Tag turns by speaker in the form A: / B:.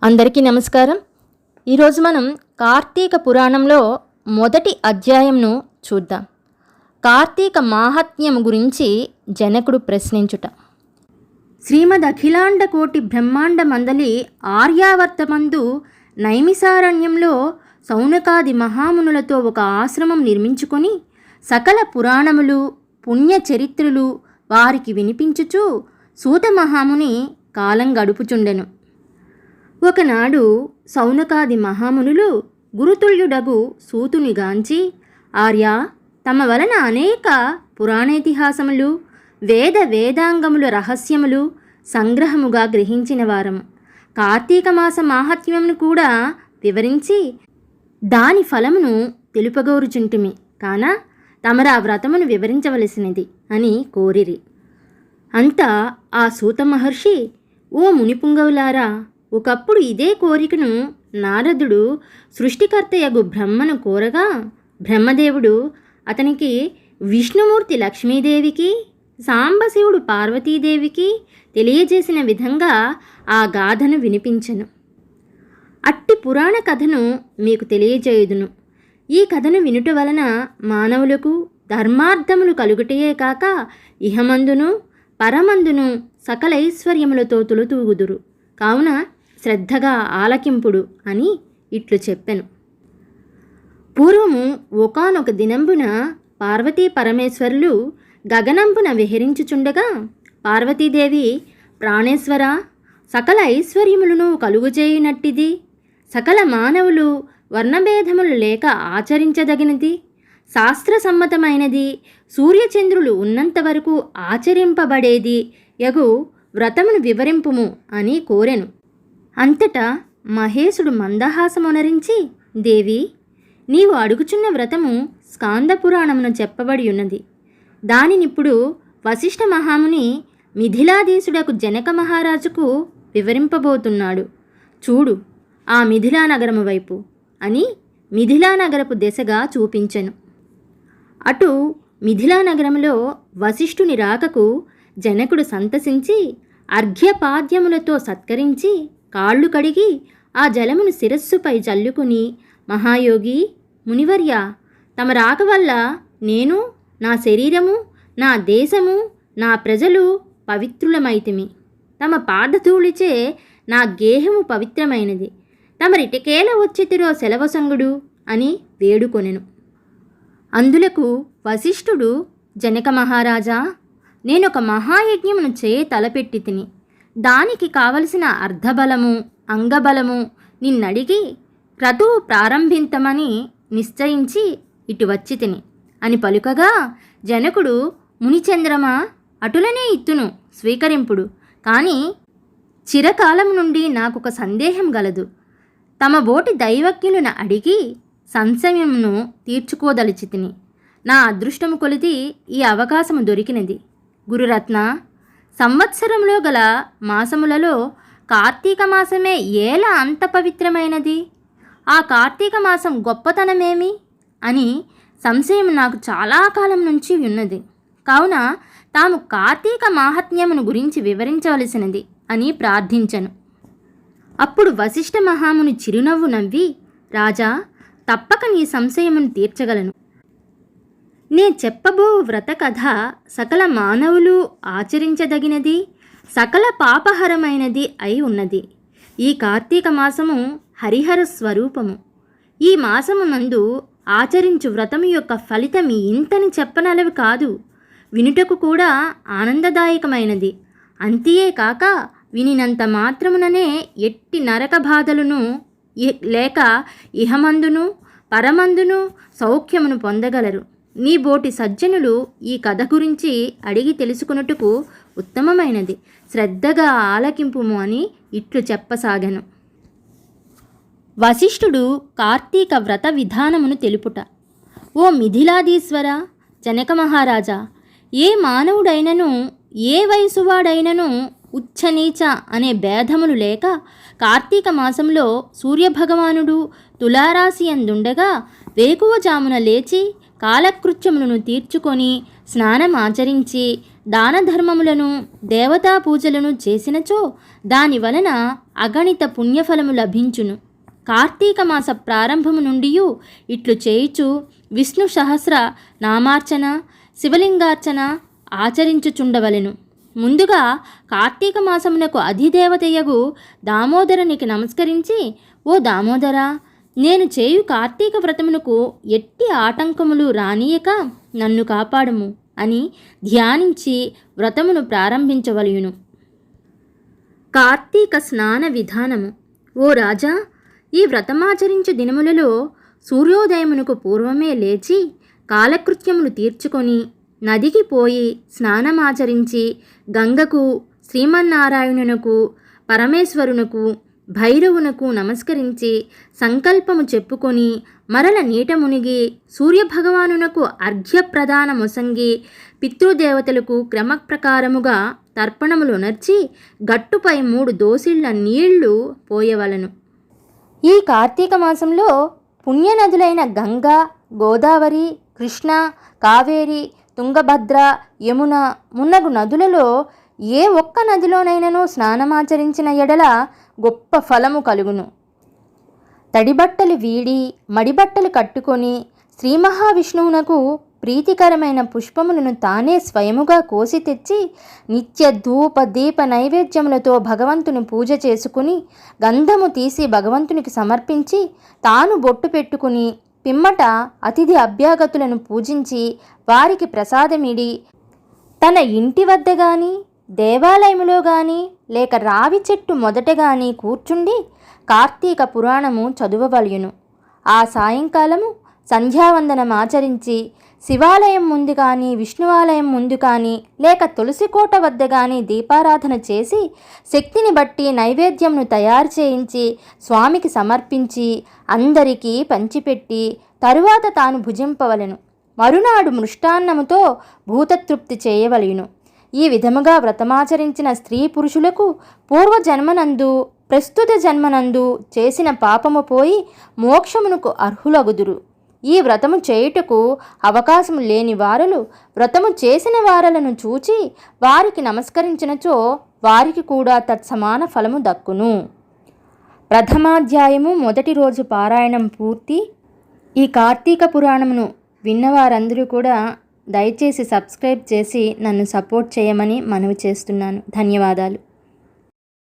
A: అందరికీ నమస్కారం. ఈరోజు మనం కార్తీక పురాణంలో మొదటి అధ్యాయంను చూద్దాం. కార్తీక మాహాత్మ్యం గురించి జనకుడు ప్రశ్నించుట. శ్రీమద్ అఖిలాండ కోటి బ్రహ్మాండ మందలి ఆర్యావర్తమందు నైమిసారణ్యంలో సౌనకాది మహామునులతో ఒక ఆశ్రమం నిర్మించుకొని సకల పురాణములు పుణ్య చరిత్రలు వారికి వినిపించుచు సూత మహాముని కాలం గడుపుచుండెను. ఒకనాడు సౌనకాది మహామునులు గురుతుల్యుడగు సూతునిగాంచి, ఆర్య, తమ వలన అనేక పురాణేతిహాసములు వేదాంగముల రహస్యములు సంగ్రహముగా గ్రహించిన వారము. కార్తీక మాస మాహాత్మ్యమును కూడా వివరించి దాని ఫలమును తెలుపగోరుచుంటిమి, కాన తమరా వ్రతమును వివరించవలసినది అని కోరిరి. అంతా ఆ సూత మహర్షి, ఓ మునిపుంగవులారా, ఒకప్పుడు ఇదే కోరికను నారదుడు సృష్టికర్తయగు బ్రహ్మను కోరగా, బ్రహ్మదేవుడు అతనికి విష్ణుమూర్తి లక్ష్మీదేవికి, సాంబశివుడు పార్వతీదేవికి తెలియజేసిన విధంగా ఆ గాథను వినిపించెను. అట్టి పురాణ కథను మీకు తెలియజేయుదును. ఈ కథను వినుట వలన మానవులకు ధర్మార్థములు కలుగుటయే కాక ఇహమందును పరమందును సకల ఐశ్వర్యములతో తులతూగుదురు. కావున శ్రద్ధగా ఆలకింపుడు అని ఇట్లు చెప్పెను. పూర్వము ఒకానొక దినంబున పార్వతీ పరమేశ్వరులు గగనంబున విహరించుచుండగా, పార్వతీదేవి, ప్రాణేశ్వర, సకల ఐశ్వర్యములను కలుగుచేయునట్టిది, సకల మానవులు వర్ణభేదములు లేక ఆచరించదగినది, శాస్త్రసమ్మతమైనది, సూర్యచంద్రులు ఉన్నంత వరకు ఆచరింపబడేది యగు వ్రతమును వివరింపుము అని కోరెను. అంతటా మహేశుడు మందహాసమునరించి, దేవి, నీవు అడుగుచున్న వ్రతము స్కాంద పురాణమున చెప్పబడి ఉన్నది. దానినిప్పుడు వశిష్ఠ మహాముని మిథిలాధీశుడకు జనక మహారాజుకు వివరింపబోతున్నాడు. చూడు ఆ మిథిలా నగరము వైపు అని మిథిలా నగరపు దిశగా చూపించెను. అటు మిథిలా నగరంలో వశిష్ఠుని రాకకు జనకుడు సంతసించి అర్ఘ్యపాద్యములతో సత్కరించి కాళ్ళు కడిగి ఆ జలమును శిరస్సుపై జల్లుకుని, మహాయోగి, మునివర్య, తమ రాక వల్ల నేను, నా శరీరము, నా దేశము, నా ప్రజలు పవిత్రులమైతిమి. తమ పాదధూళిచే నా గేహము పవిత్రమైనది. తమరిటికేల వచ్చితిరో సెలవసంగుడు అని వేడుకొనెను. అందులకు వశిష్ఠుడు, జనక మహారాజా, నేనొక మహాయజ్ఞమును తలపెట్టి తిని, దానికి కావలసిన అర్ధబలము అంగబలము నిన్నడిగి క్రతువు ప్రారంభింతమని నిశ్చయించి ఇటు వచ్చి తిని అని పలుకగా, జనకుడు, మునిచంద్రమ, అటులనే ఇత్తును, స్వీకరింపుడు. కానీ చిరకాలం నుండి నాకొక సందేహం గలదు. తమ బోటి దైవజ్ఞులను అడిగి సంశయమును తీర్చుకోదలిచి తిని. నా అదృష్టము కొలిది ఈ అవకాశము దొరికినది. గురురత్న, సంవత్సరంలో గల మాసములలో కార్తీక మాసమే ఏలా అంత పవిత్రమైనది? ఆ కార్తీక మాసం గొప్పతనమేమి అని సంశయం నాకు చాలా కాలం నుంచి ఉన్నది. కావున తాము కార్తీక మాహాత్మ్యమును గురించి వివరించవలసినది అని ప్రార్థించను. అప్పుడు వశిష్ఠ మహాముని చిరునవ్వు నవ్వి, రాజా, తప్పక నీ సంశయమును తీర్చగలను. నే చెప్పబో వ్రత కథ సకల మానవులు ఆచరించదగినది, సకల పాపహరమైనది అయి ఉన్నది. ఈ కార్తీక మాసము హరిహర స్వరూపము. ఈ మాసము నందు ఆచరించు వ్రతము యొక్క ఫలితం ఇంతని చెప్పనలవి కాదు, వినుటకు కూడా ఆనందదాయకమైనది. అంతియే కాక వినినంత మాత్రముననే ఎట్టి నరక బాధలను లేక ఇహమందును పరమందును సౌఖ్యమును పొందగలరు. నీ బోటి సజ్జనులు ఈ కథ గురించి అడిగి తెలుసుకున్నట్టుకు ఉత్తమమైనది. శ్రద్ధగా ఆలకింపుము అని ఇట్లు చెప్పసాగెను. వశిష్ఠుడు కార్తీక వ్రత విధానమును తెలుపుట. ఓ మిథిలాధీశ్వర, జనక మహారాజా, ఏ మానవుడైనను ఏ వయసువాడైనను ఉచ్చనీచ అనే భేదములు లేక కార్తీక మాసంలో సూర్యభగవానుడు తులారాశి అందుండగా వేకువజామున లేచి కాలకృత్యములను తీర్చుకొని స్నానం ఆచరించి దాన ధర్మములను దేవతా పూజలను చేసినచో దాని వలన అగణిత పుణ్యఫలము లభించును. కార్తీక మాస ప్రారంభము నుండి ఇట్లు చేయుచు విష్ణు సహస్ర నామార్చన శివలింగార్చన ఆచరించుచుండవలెను. ముందుగా కార్తీక మాసమునకు అధిదేవతయగు దామోదరునికి నమస్కరించి, ఓ దామోదరా, నేను చేయు కార్తీక వ్రతమునకు ఎట్టి ఆటంకములు రానియక నన్ను కాపాడుము అని ధ్యానించి వ్రతమును ప్రారంభించవలయును. కార్తీక స్నాన విధానము. ఓ రాజా, ఈ వ్రతమాచరించు దినములలో సూర్యోదయమునకు పూర్వమే లేచి కాలకృత్యములు తీర్చుకొని నదికి పోయి స్నానమాచరించి గంగకు, శ్రీమన్నారాయణునకు, పరమేశ్వరునకు, భైరవునకు నమస్కరించి సంకల్పము చెప్పుకొని మరల నీట మునిగి సూర్యభగవానునకు అర్ఘ్యప్రదాన మొసంగి పితృదేవతలకు క్రమప్రకారముగా తర్పణములునర్చి గట్టుపై 3 దోసిళ్ల నీళ్లు పోయవలను. ఈ కార్తీక మాసంలో పుణ్యనదులైన గంగా, గోదావరి, కృష్ణ, కావేరి, తుంగభద్ర, యమున మున్నగు నదులలో ఏ ఒక్క నదిలోనైనను స్నానమాచరించిన ఎడల గొప్ప ఫలము కలుగును. తడిబట్టలు వీడి మడిబట్టలు కట్టుకొని శ్రీ మహావిష్ణువునకు ప్రీతికరమైన పుష్పములను తానే స్వయముగా కోసి తెచ్చి నిత్య ధూప దీప నైవేద్యములతో భగవంతుని పూజ చేసుకుని గంధము తీసి భగవంతునికి సమర్పించి తాను బొట్టు పెట్టుకుని పిమ్మట అతిథి అభ్యాగతులను పూజించి వారికి ప్రసాదమిడి తన ఇంటి వద్ద గాని దేవాలయములో గాని లేక రావి చెట్టు మొదట గాని కూర్చుండి కార్తీక పురాణము చదువవలయును. ఆ సాయంకాలము సంధ్యావందనం ఆచరించి శివాలయం ముందు కానీ విష్ణువాలయం ముందు కానీ లేక తులసికోట వద్ద కానీ దీపారాధన చేసి శక్తిని బట్టి నైవేద్యంను తయారు చేయించి స్వామికి సమర్పించి అందరికీ పంచిపెట్టి తరువాత తాను భుజింపవలెను. మరునాడు మృష్టాన్నముతో భూతతృప్తి చేయవలయును. ఈ విధముగా వ్రతమాచరించిన స్త్రీ పురుషులకు పూర్వజన్మనందు ప్రస్తుత జన్మనందు చేసిన పాపము పోయి మోక్షమునకు అర్హులగుదురు. ఈ వ్రతము చేయుటకు అవకాశము లేని వారలు వ్రతము చేసిన వారలను చూచి వారికి నమస్కరించినచో వారికి కూడా తత్సమాన ఫలము దక్కును. ప్రథమాధ్యాయము మొదటి రోజు పారాయణం పూర్తి. ఈ కార్తీక పురాణమును విన్నవారందరూ కూడా దయచేసి సబ్స్క్రైబ్ చేసి నన్ను సపోర్ట్ చేయమని మనవి చేస్తున్నాను. ధన్యవాదాలు.